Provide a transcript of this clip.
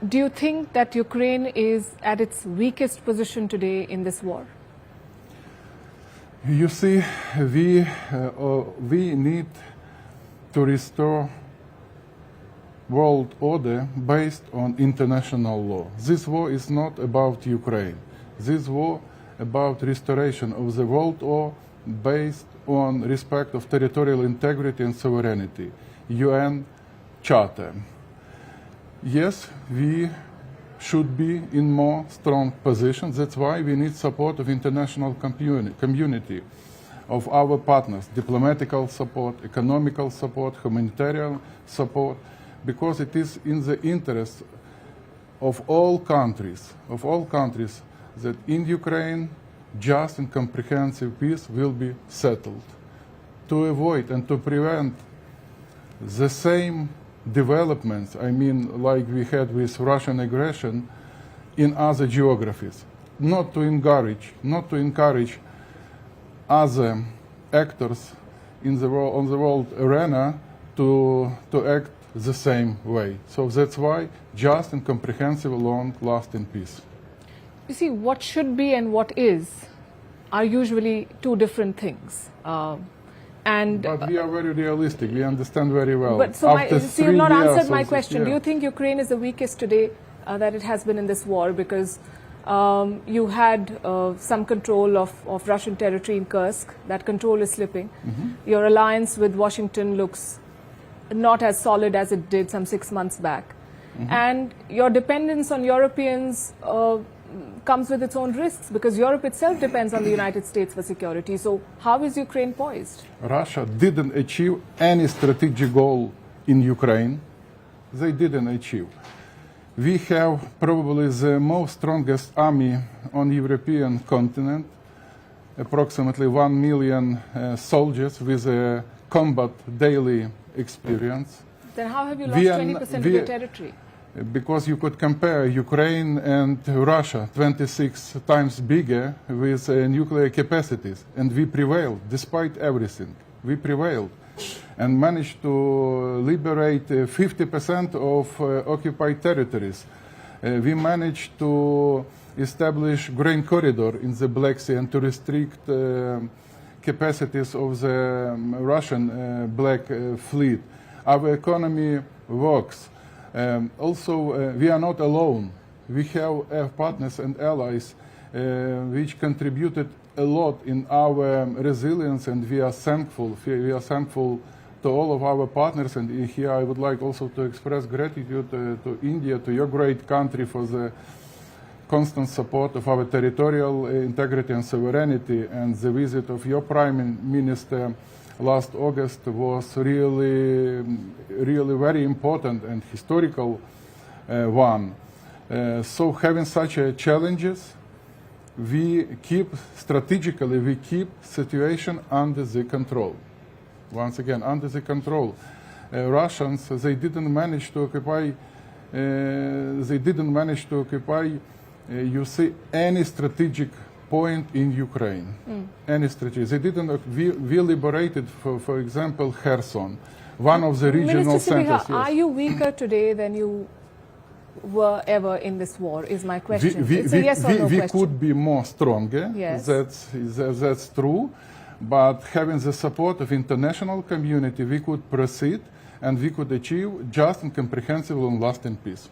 do you think that Ukraine is at its weakest position today in this war? You see, we need to restore world order based on international law. This war is not about Ukraine. This war about restoration of the world order based on respect of territorial integrity and sovereignty, UN Charter. Yes, we should be in more strong position. That's why we need support of international community, of our partners, diplomatical support, economical support, humanitarian support, because it is in the interest of all countries that in Ukraine just and comprehensive peace will be settled. To avoid and to prevent the same developments, I mean, like we had with Russian aggression in other geographies, not to encourage other actors in the world, on the world arena to act the same way. So that's why just and comprehensive, long-lasting peace. You see, what should be and what is are usually two different things. But we are very realistic. We understand very well. But so you've not answered my question. Yeah. Do you think Ukraine is the weakest today that it has been in this war? Because you had some control of Russian territory in Kursk. That control is slipping. Mm-hmm. Your alliance with Washington looks not as solid as it did some 6 months back. Mm-hmm. And your dependence on Europeans comes with its own risks, because Europe itself depends on the United States for security. So how is Ukraine poised? Russia didn't achieve any strategic goal in Ukraine. They didn't achieve. We have probably the most strongest army on the European continent, approximately 1 million soldiers with a combat daily experience. Then how have you lost 20% of your territory? Because you could compare Ukraine and Russia, 26 times bigger, with nuclear capacities. And we prevailed, despite everything. We prevailed and managed to liberate 50% of occupied territories. We managed to establish grain corridor in the Black Sea and to restrict capacities of the Russian Black Fleet. Our economy works. Also, we are not alone. We have partners and allies which contributed a lot in our resilience, and we are thankful. We are thankful to all of our partners, and here I would like also to express gratitude to India, to your great country, for the constant support of our territorial integrity and sovereignty. And the visit of your Prime Minister last August was really very important and historical one. So having such challenges, we keep situation under the control. Once again, under the control. Russians, they didn't manage to occupy, you see, any strategic point in Ukraine. Any strategy. They didn't. We liberated, for example, Kherson, one of the regional Minister Sybiha, centers. Yes. Are you weaker today than you were ever in this war, is my question. It's a yes or no we question. could be more stronger. Yes. That's true. But having the support of international community, we could proceed and we could achieve just and comprehensive and lasting peace.